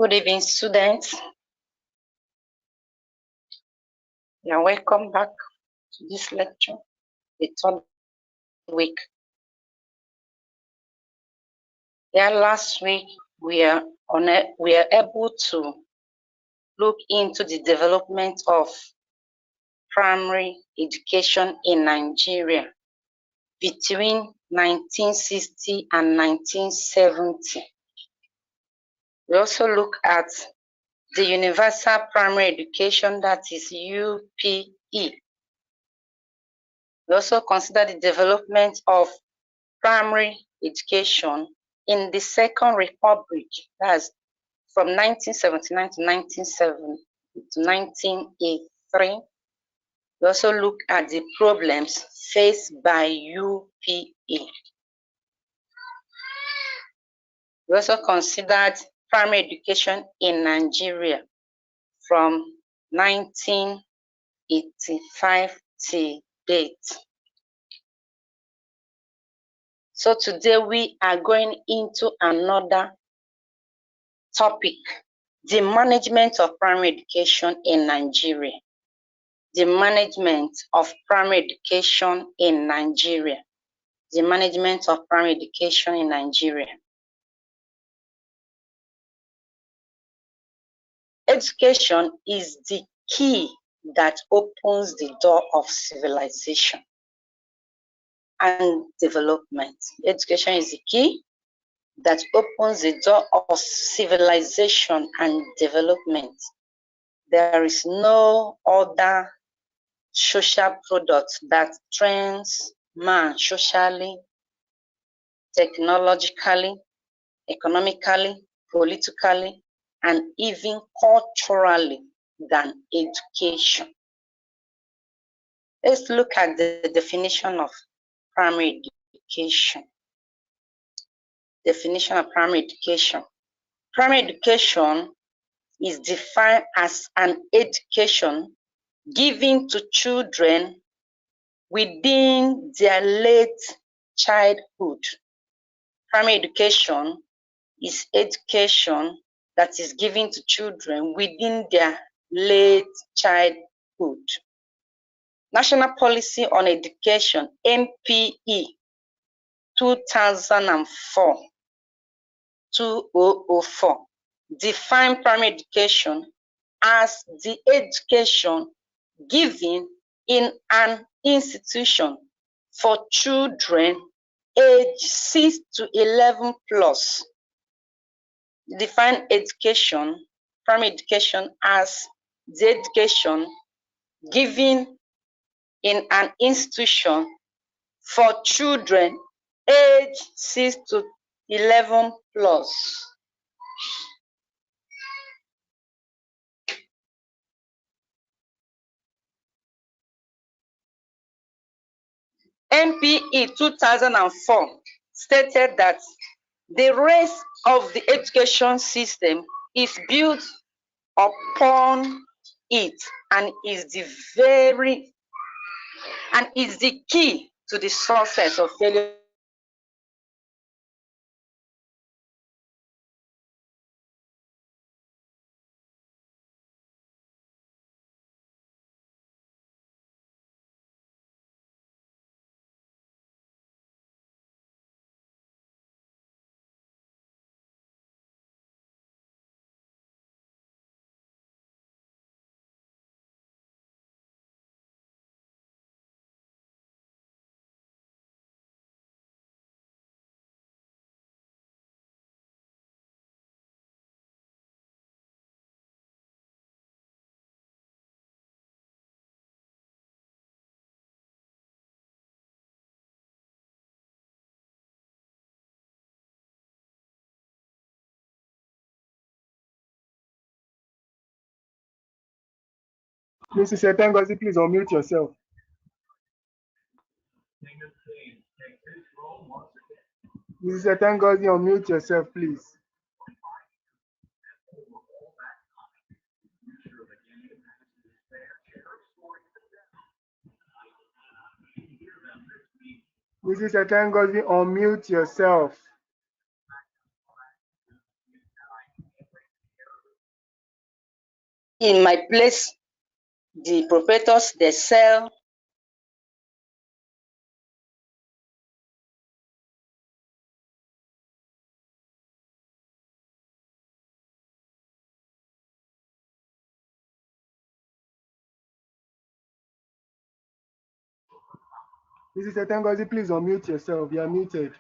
Good evening, students. You are welcome back to this lecture, the third week. Yeah, last week we are able to look into the development of primary education in Nigeria between 1960 and 1970. We also look at the universal primary education, that is UPE. We also consider the development of primary education in the Second Republic, that's from 1979 to 1983. We also look at the problems faced by UPE. We also considered primary education in Nigeria from 1985 to date. So today we are going into another topic, the management of primary education in Nigeria. The management of primary education in Nigeria. The management of primary education in Nigeria. Education is the key that opens the door of civilization and development. Education is the key that opens the door of civilization and development. There is no other social product that trains man socially, technologically, economically, politically, and even culturally than education. Let's look at the definition of primary education. Definition of primary education. Primary education is defined as an education given to children within their late childhood. Primary education is education that is given to children within their late childhood. National Policy on Education, NPE, 2004, define primary education as the education given in an institution for children age 6 to 11 plus. Define education, primary education, as the education given in an institution for children age 6 to 11 plus. NPE 2004 stated that the rest of the education system is built upon it and is the key to the success of failure. Mrs. Etengozi, please unmute yourself. Mrs. Etengozi, unmute yourself, please. Mrs. Etengozi, unmute yourself. In my place, the proprietors, they sell Mrs. Etengozi, please unmute yourself. You are muted.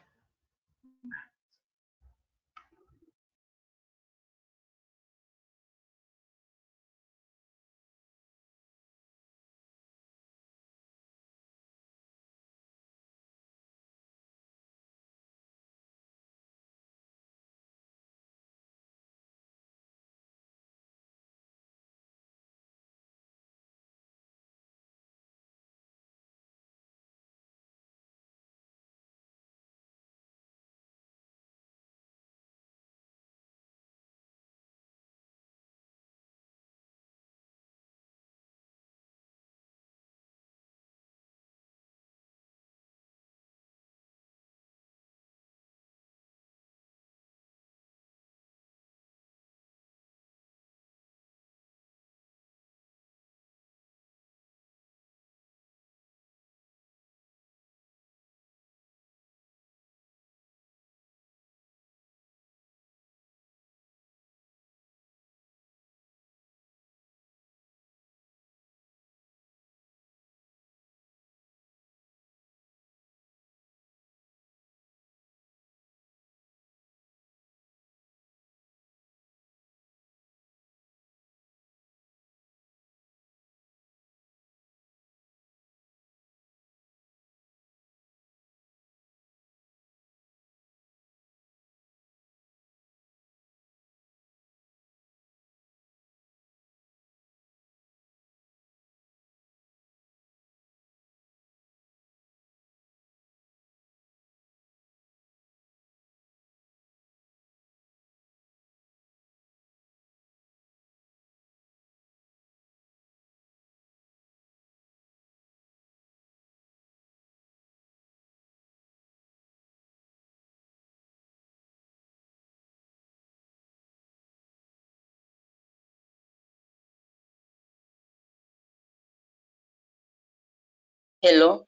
Hello,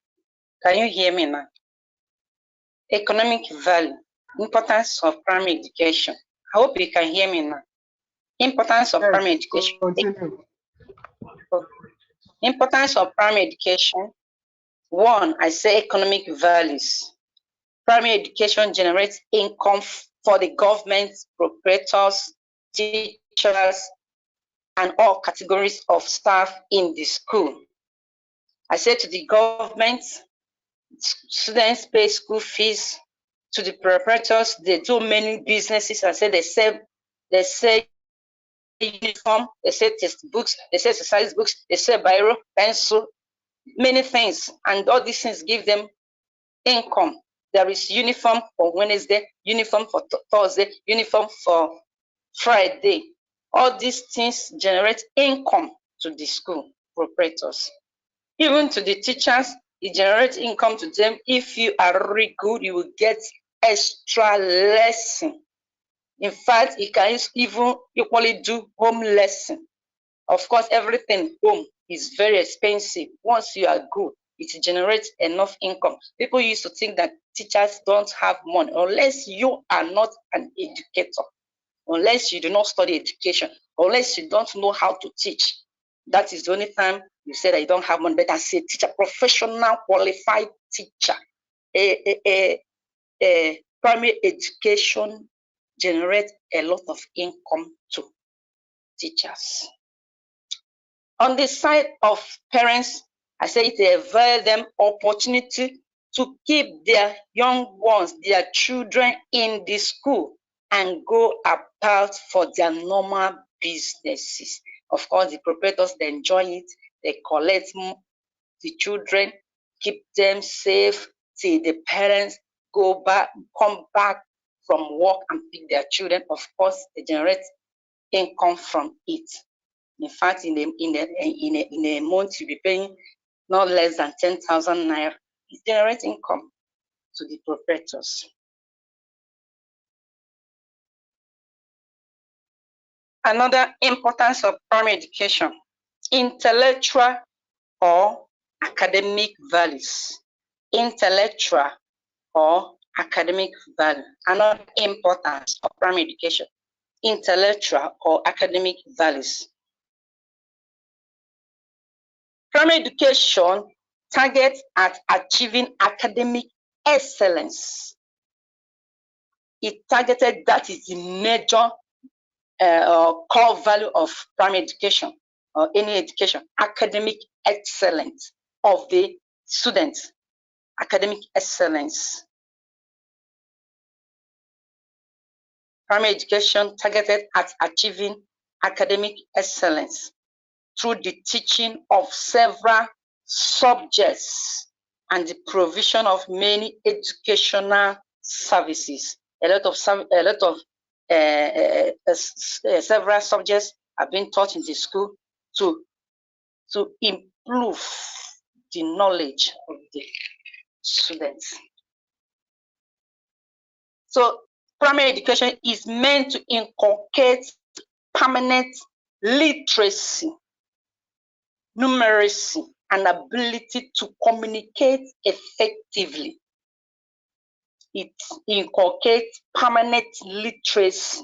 can you hear me now? Economic value, importance of primary education. I hope you can hear me now. Importance of Yes, primary education. continue. Importance of primary education. One, I say economic values. Primary education generates income for the government, proprietors, teachers, and all categories of staff in the school. I say to the government, students pay school fees. To the proprietors, they do many businesses. I say they sell uniform, they sell textbooks, they sell exercise books, they sell biro, pencil, many things, and all these things give them income. There is uniform for Wednesday, uniform for Thursday, uniform for Friday. All these things generate income to the school proprietors. Even to the teachers, it generates income to them. If you are really good, you will get extra lesson. In fact, you can even equally do home lesson. Of course, everything home is very expensive. Once you are good, it generates enough income. People used to think that teachers don't have money unless you are not an educator, unless you do not study education, unless you don't know how to teach. That is the only time you say that you don't have money. But as a teacher, professional, qualified teacher, a primary education generates a lot of income to teachers. On the side of parents, I say it avail them opportunity to keep their young ones, their children in the school and go about for their normal businesses. Of course, the proprietors, they enjoy it. They collect the children, keep them safe till the parents come back from work and pick their children. Of course, they generate income from it. In fact, in a month, you'll be paying not less than 10,000 naira. It generates income to the proprietors. Another importance of primary education, intellectual or academic values. Intellectual or academic value. Another importance of primary education, intellectual or academic values. Primary education targets at achieving academic excellence. It targeted, that is the major core value of primary education or any education, academic excellence of the students, academic excellence. Primary education targeted at achieving academic excellence through the teaching of several subjects and the provision of many educational services. Several subjects have been taught in the school to improve the knowledge of the students. So primary education is meant to inculcate permanent literacy, numeracy, and ability to communicate effectively. It inculcates permanent literacy,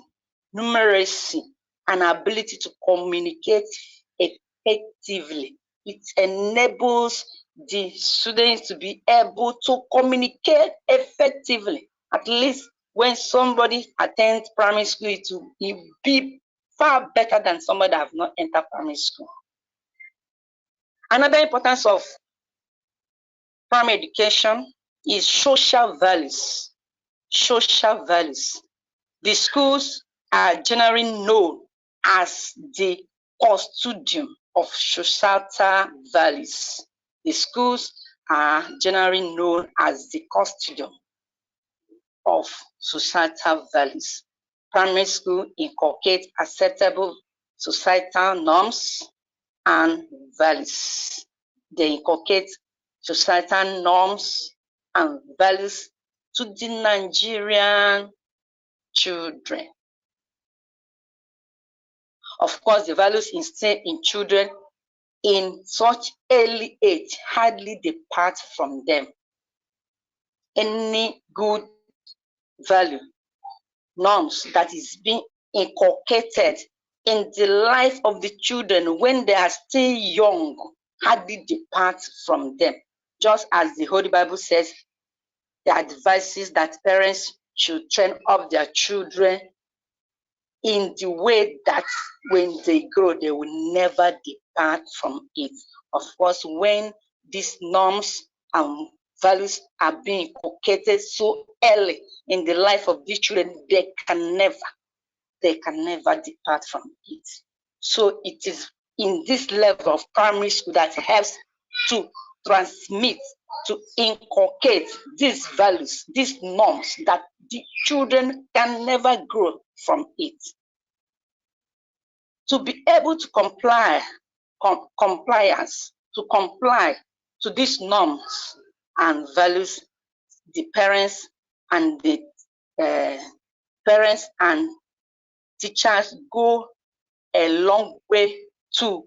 numeracy, and ability to communicate effectively. It enables the students to be able to communicate effectively. At least when somebody attends primary school, it will be far better than somebody that have not entered primary school. Another importance of primary education is social values. Social values. The schools are generally known as the custodian of societal values. The schools are generally known as the custodian of societal values. Primary school inculcates acceptable societal norms and values. They inculcate societal norms and values to the Nigerian children. Of course, the values instilled in children in such early age hardly depart from them. Any good value, norms that is being inculcated in the life of the children when they are still young hardly depart from them. Just as the Holy Bible says, the advices that parents should train up their children in the way that when they grow, they will never depart from it. Of course, when these norms and values are being inculcated so early in the life of these children, they can never depart from it. So it is in this level of primary school that helps to transmit, to inculcate these values, these norms that the children can never grow from it. To be able to comply to these norms and values, the parents and teachers go a long way to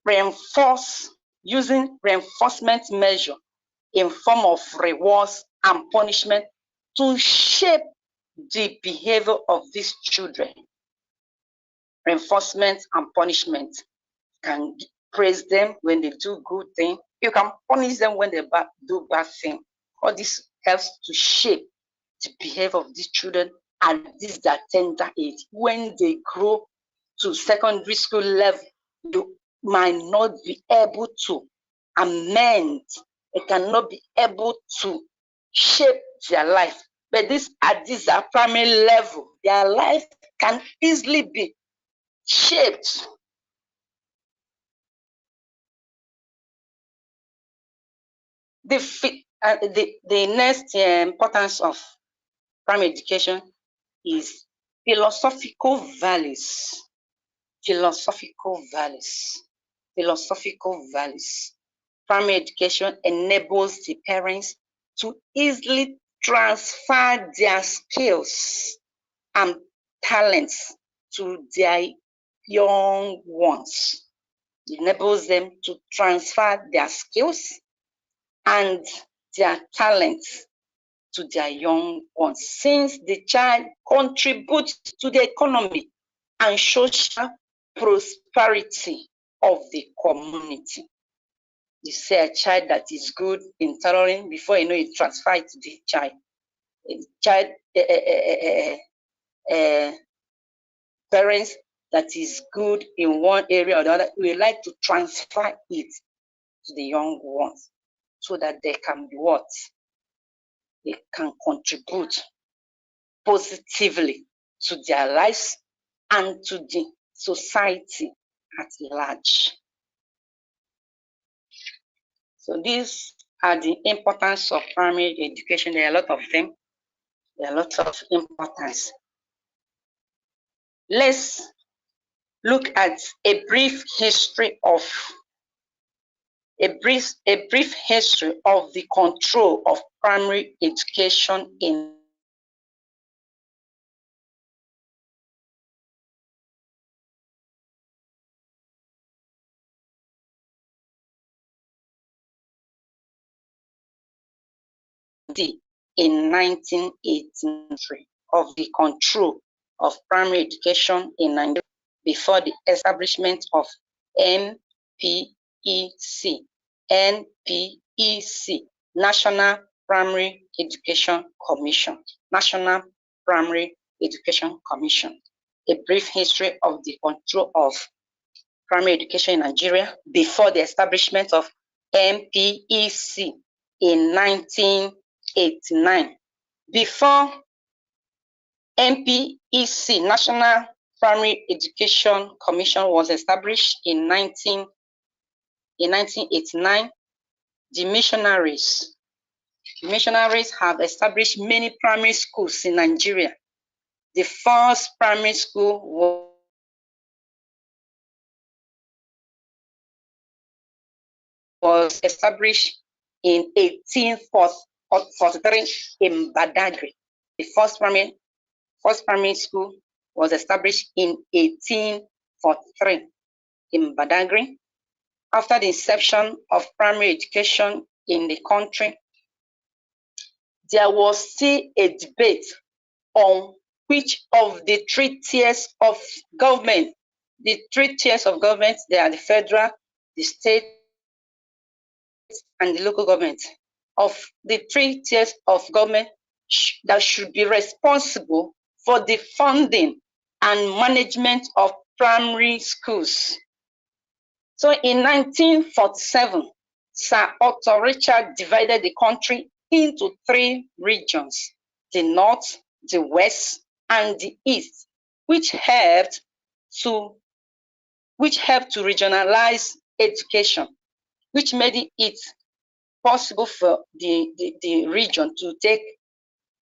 reinforce, using reinforcement measure in form of rewards and punishment to shape the behavior of these children. Reinforcement and punishment. You can praise them when they do good thing. You can punish them when they do bad thing. All this helps to shape the behavior of these children at this their tender age. When they grow to secondary school level, you might not be able to amend. They cannot be able to shape their life. But at this primary level, their life can easily be shaped. The next importance of primary education is philosophical values. Philosophical values. Philosophical values. Primary education enables the parents to easily transfer their skills and talents to their young ones. It enables them to transfer their skills and their talents to their young ones, since the child contributes to the economy and social prosperity of the community. You say a child that is good in tailoring, before you know it, transfer it to the child. Parents that is good in one area or the other, we like to transfer it to the young ones so that they can be what? They can contribute positively to their lives and to the society at large. So these are the importance of primary education. There are a lot of them. There are a lot of importance. Let's look at a brief history of the control of primary education in in 1983 of the control of primary education in Nigeria before the establishment of NPEC, National Primary Education Commission, National Primary Education Commission. A brief history of the control of primary education in Nigeria before the establishment of NPEC in 1989. Before NPEC, National Primary Education Commission, was established in 1989, the missionaries have established many primary schools in Nigeria. The first primary school was established in 1843 in Badagry. The first primary school was established in 1843 in Badagry. After the inception of primary education in the country, there was still a debate on which of the three tiers of government. The three tiers of government, they are the federal, the state, and the local government. Of the three tiers of government that should be responsible for the funding and management of primary schools. So in 1947, Sir Otto Richard divided the country into three regions: the North, the West, and the East, which helped to regionalize education, which made it possible for the region to take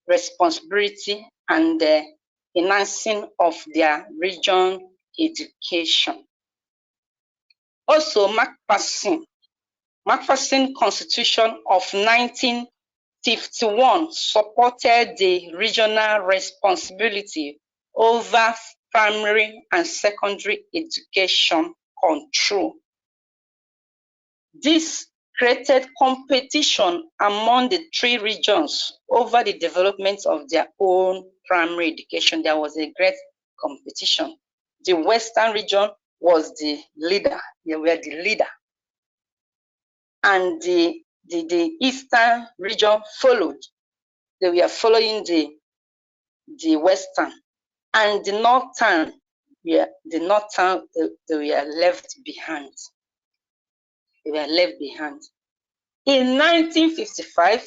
responsibility and the enhancing of their region education. Also, Macpherson Constitution of 1951 supported the regional responsibility over primary and secondary education control. This created competition among the three regions over the development of their own primary education. There was a great competition. The Western region was the leader. They were the leader. And the Eastern region followed. They were following the Western. And the Northern, they were left behind. They were left behind. In 1955,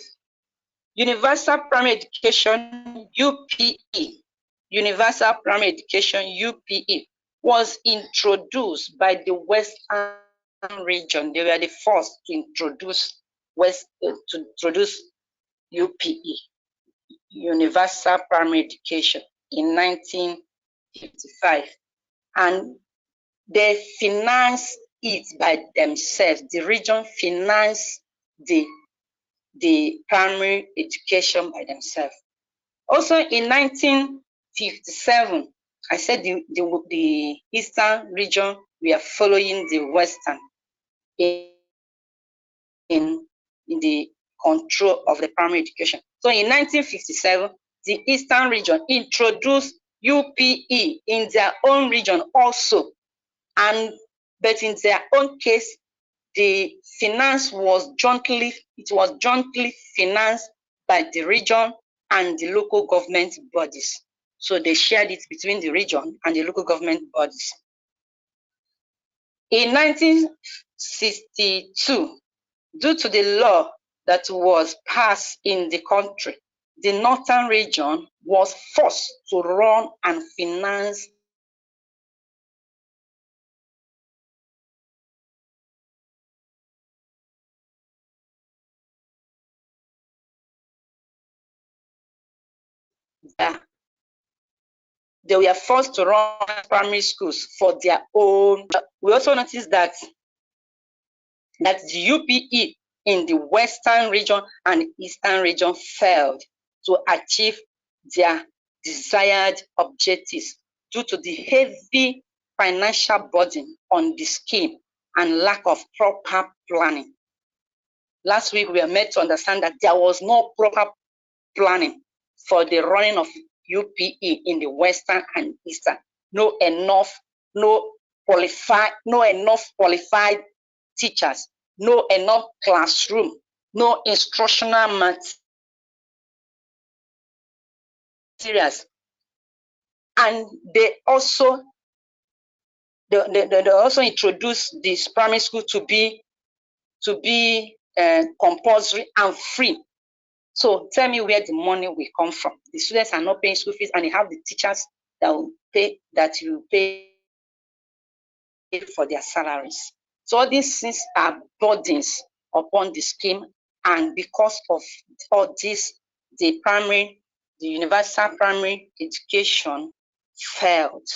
Universal Primary Education, UPE, Universal Primary Education, UPE, was introduced by the Western region. They were the first to introduce UPE, Universal Primary Education, in 1955, and they financed it by themselves. The region financed the primary education by themselves. Also in 1957, I said the eastern region, we are following the western in the control of the primary education. So in 1957, the eastern region introduced UPE in their own region also, but in their own case, the finance was jointly financed by the region and the local government bodies. So they shared it between the region and the local government bodies. In 1962, due to the law that was passed in the country, the northern region was forced to run and finance they were forced to run primary schools for their own. We also noticed that the UPE in the western region and eastern region failed to achieve their desired objectives due to the heavy financial burden on the scheme and lack of proper planning. Last week, we were made to understand that there was no proper planning for the running of UPE in the western and eastern. No enough qualified teachers, no enough classroom, no instructional materials, and they also introduced this primary school to be compulsory and free. So tell me where the money will come from. The students are not paying school fees, and they have the teachers that will pay for their salaries. So all these things are burdens upon the scheme, and because of all this, the universal primary education failed.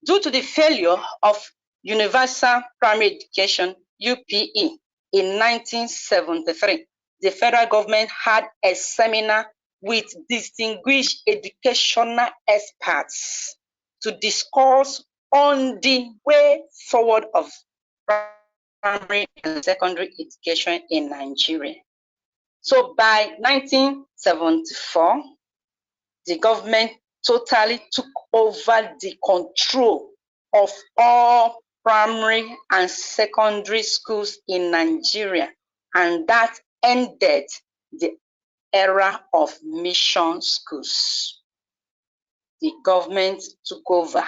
Due to the failure of universal primary education, UPE, in 1973, the federal government had a seminar with distinguished educational experts to discuss on the way forward of primary and secondary education in Nigeria. So by 1974, the government totally took over the control of all primary and secondary schools in Nigeria, and that ended the era of mission schools. The government took over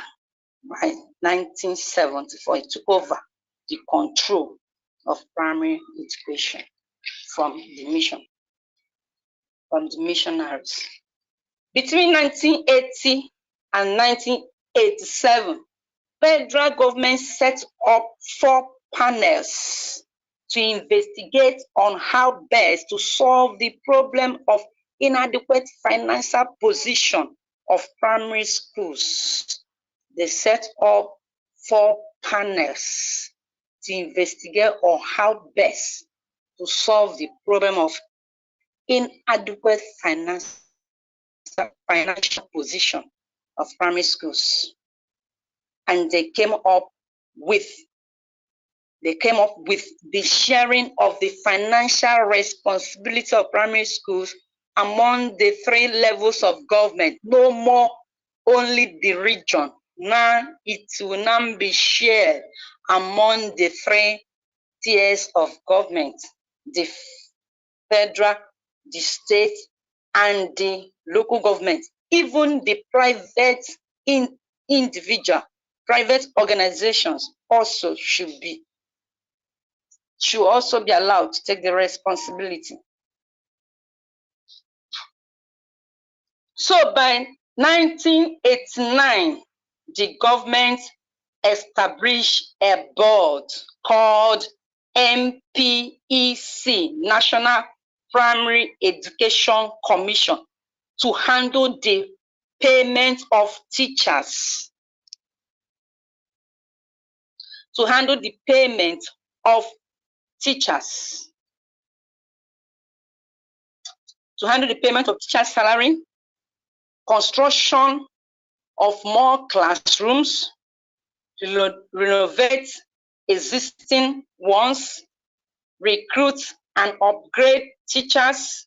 by 1974. It took over the control of primary education from the missionaries. Between 1980 and 1987, federal government set up 4 panels to investigate on how best to solve the problem of inadequate financial position of primary schools. They set up 4 panels to investigate on how best to solve the problem of inadequate financial position of primary schools, and they came up with the sharing of the financial responsibility of primary schools among the 3 levels of government. No more only the region. Now it will now be shared among the 3 tiers of government: the federal, the state, and the local government. Even the private private organizations also should also be allowed to take the responsibility. So by 1989, the government established a board called MPEC, National Primary Education Commission, to handle the payment of teachers. To handle the payment of teachers. To handle the payment of teachers' salary, construction of more classrooms, renovate existing ones, recruit and upgrade teachers,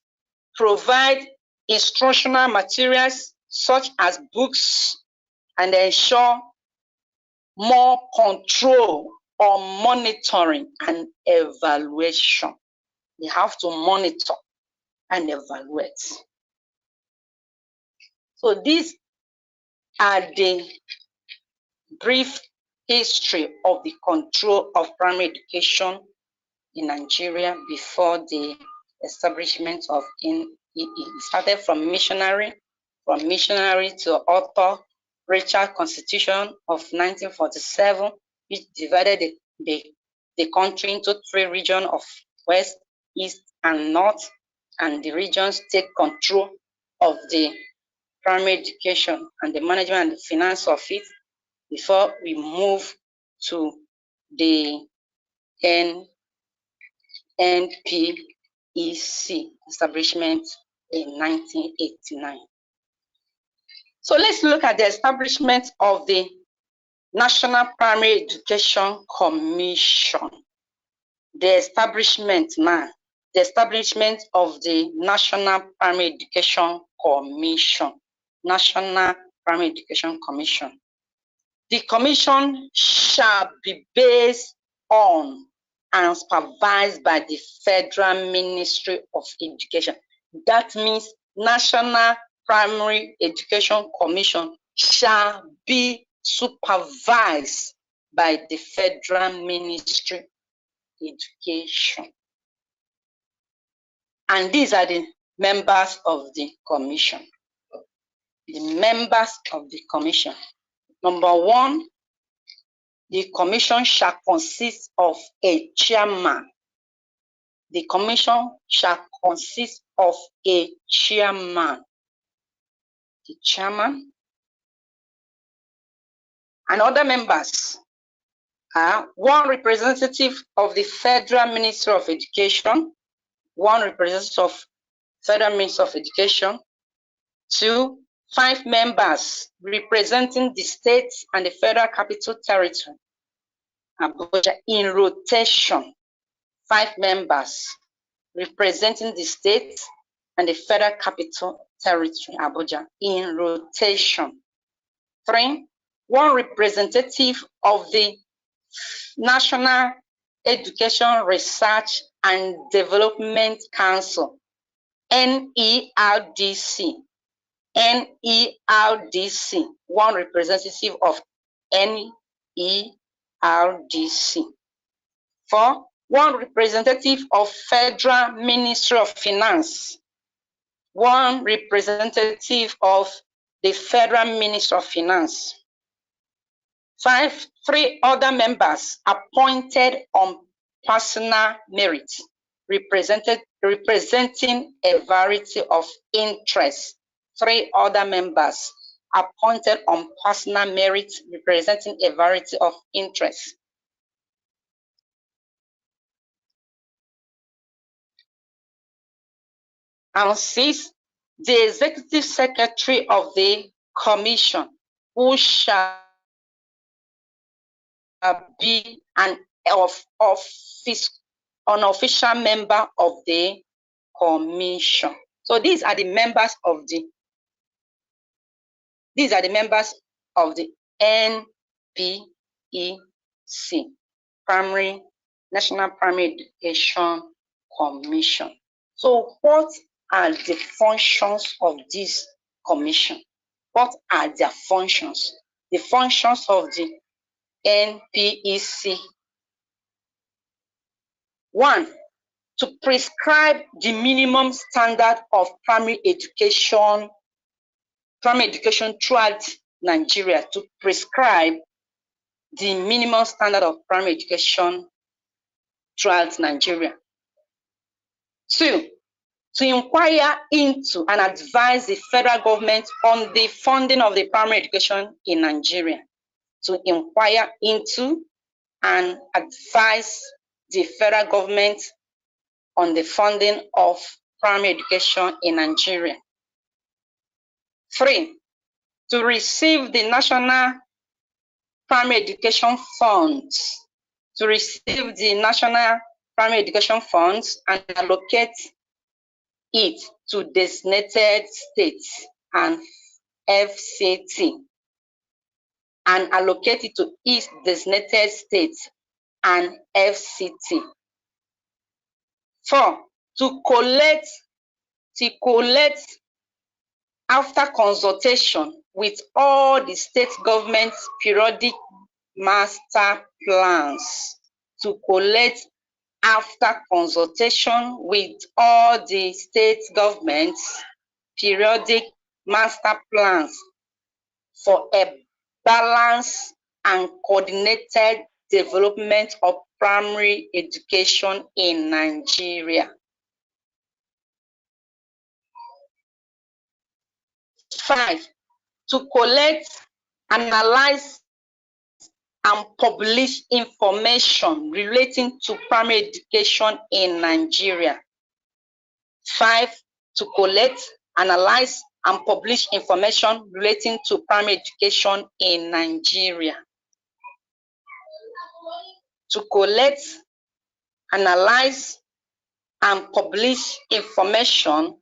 provide instructional materials such as books, and ensure more control on monitoring and evaluation. They have to monitor and evaluate. So these are the brief history of the control of primary education in Nigeria before the establishment of NEE. It started from missionary to author Richard Constitution of 1947, which divided the country into 3 regions of West, East, and North, and the regions take control of the primary education and the management and the finance of it before we move to the NPEC establishment in 1989. So let's look at the establishment of the National Primary Education Commission. The establishment of the National Primary Education Commission. National Primary Education Commission. The commission shall be based on and supervised by the Federal Ministry of Education. That means National Primary Education Commission shall be supervised by the Federal Ministry of Education. And these are the members of the commission. The members of the commission. Number 1, the commission shall consist of a chairman. The commission shall consist of a chairman. The chairman and other members are 1 representative of the Federal Ministry of Education, 1 representative of Federal Ministry of Education, 2, 5 members representing the states and the Federal Capital Territory, Abuja, in rotation. 5 members representing the states and the Federal Capital Territory, Abuja, in rotation. 3, 1 representative of the National Education Research and Development Council, NERDC. NERDC, 1 representative of NERDC. 4, 1 representative of Federal Ministry of Finance, 1 representative of the Federal Ministry of Finance. 5, 3 other members appointed on personal merit, representing a variety of interests. 3 other members appointed on personal merit, representing a variety of interests. And 6, the executive secretary of the commission, who shall be an unofficial member of the commission. So these are the members of the NPEC, National Primary Education Commission. So what are the functions of this commission? What are their functions? The functions of the NPEC. 1, to prescribe the minimum standard of primary education throughout Nigeria, to prescribe the minimum standard of primary education throughout Nigeria. 2, to inquire into and advise the federal government on the funding of the primary education in Nigeria. To inquire into and advise the federal government on the funding of primary education in Nigeria. 3. To receive the National Primary Education Funds. To receive the National Primary Education Funds and allocate it to designated states and FCT, and allocate it to each designated states and FCT. 4. To collect after consultation with all the state governments periodic master plans. To collect after consultation with all the state governments periodic master plans for a balanced and coordinated development of primary education in Nigeria. 5. To collect, analyze, and publish information relating to primary education in Nigeria. 5. To collect, analyze, and publish information relating to primary education in Nigeria. To collect, analyze, and publish information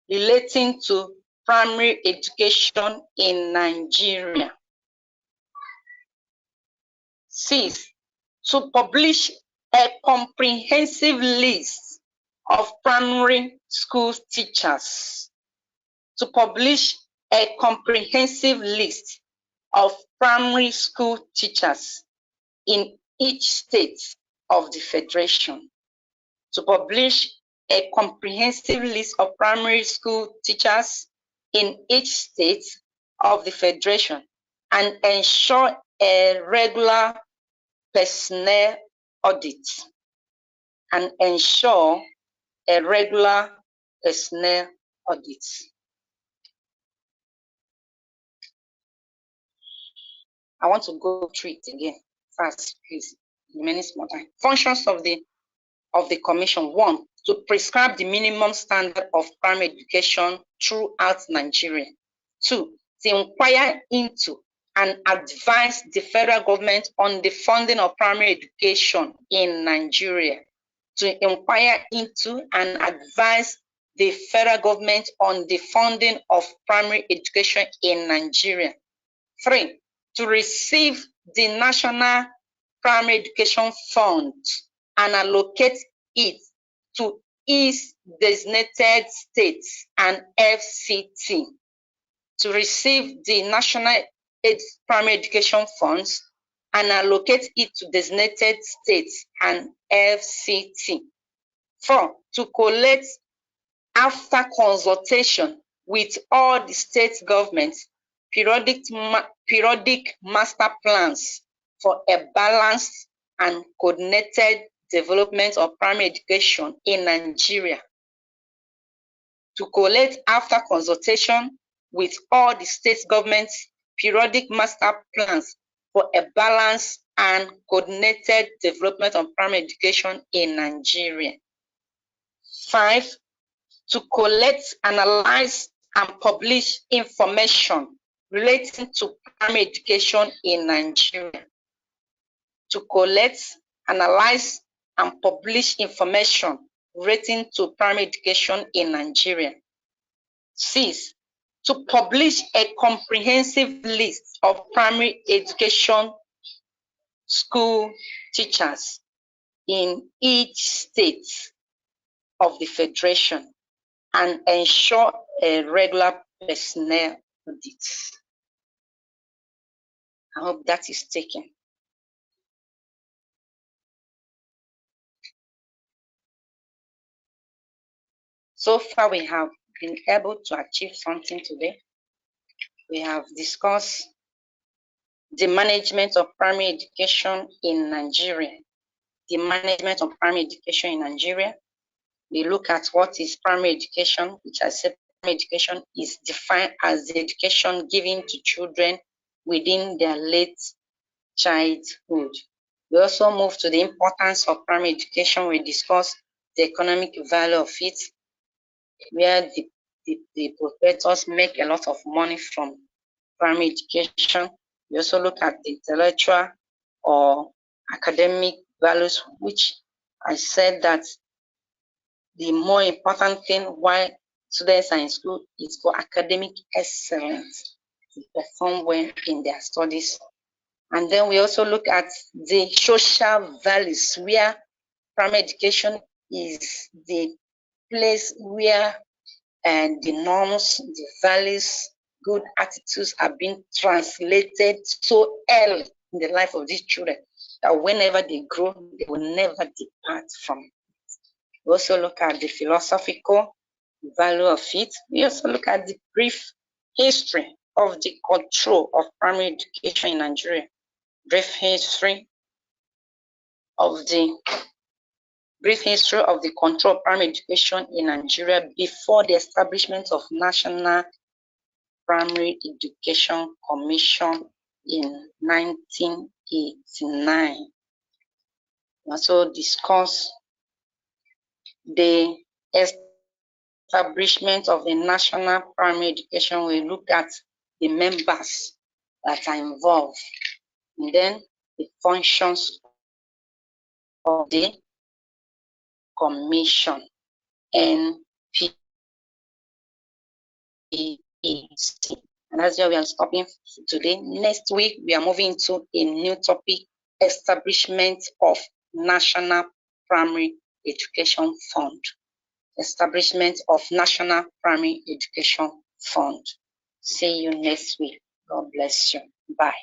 relating to primary education in Nigeria. 6. To publish a comprehensive list of primary school teachers. To publish a comprehensive list of primary school teachers in each state of the Federation. To publish a comprehensive list of primary school teachers in each state of the Federation and ensure a regular personnel audit. And ensure a regular personnel audit. I want to go through it again fast, please. Remaining small time. Functions of the commission. 1. To prescribe the minimum standard of primary education throughout Nigeria. 2. To inquire into and advise the federal government on the funding of primary education in Nigeria. To inquire into and advise the federal government on the funding of primary education in Nigeria. 3. To receive the National Primary Education Fund and allocate it to its designated states and FCT. To receive the National Primary Education Funds and allocate it to designated states and FCT. 4. To collect after consultation with all the state governments periodic master plans for a balanced and coordinated development of primary education in Nigeria. To collect after consultation with all the state governments periodic master plans for a balanced and coordinated development of primary education in Nigeria. 5. To collect, analyze, and publish information relating to primary education in Nigeria. To collect, analyze, and publish information relating to primary education in Nigeria. 6. To publish a comprehensive list of primary education school teachers in each state of the Federation and ensure a regular personnel audit. I hope that is taken. So far, we have been able to achieve something today. We have discussed the management of primary education in Nigeria. The management of primary education in Nigeria. We look at what is primary education, which I said primary education is defined as the education given to children within their late childhood. We also move to the importance of primary education. We discuss the economic value of it, where the the proprietors make a lot of money from primary education. We also look at the intellectual or academic values, which I said that the more important thing while students are in school is for academic excellence, to perform well in their studies. And then we also look at the social values, where primary education is the place where the norms, the values, good attitudes are being translated so early in the life of these children that whenever they grow, they will never depart from it. We also look at the philosophical value of it. We also look at the brief history of the control of primary education in Nigeria. Brief history of the control of primary education in Nigeria before the establishment of National Primary Education Commission in 1989. We also discuss the establishment of the National Primary Education. We look at the members that are involved, and then the functions of the commission, NPEC. And that's where we are stopping today. Next week, we are moving to a new topic, establishment of National Primary Education Fund. Establishment of National Primary Education Fund. See you next week. God bless you. Bye.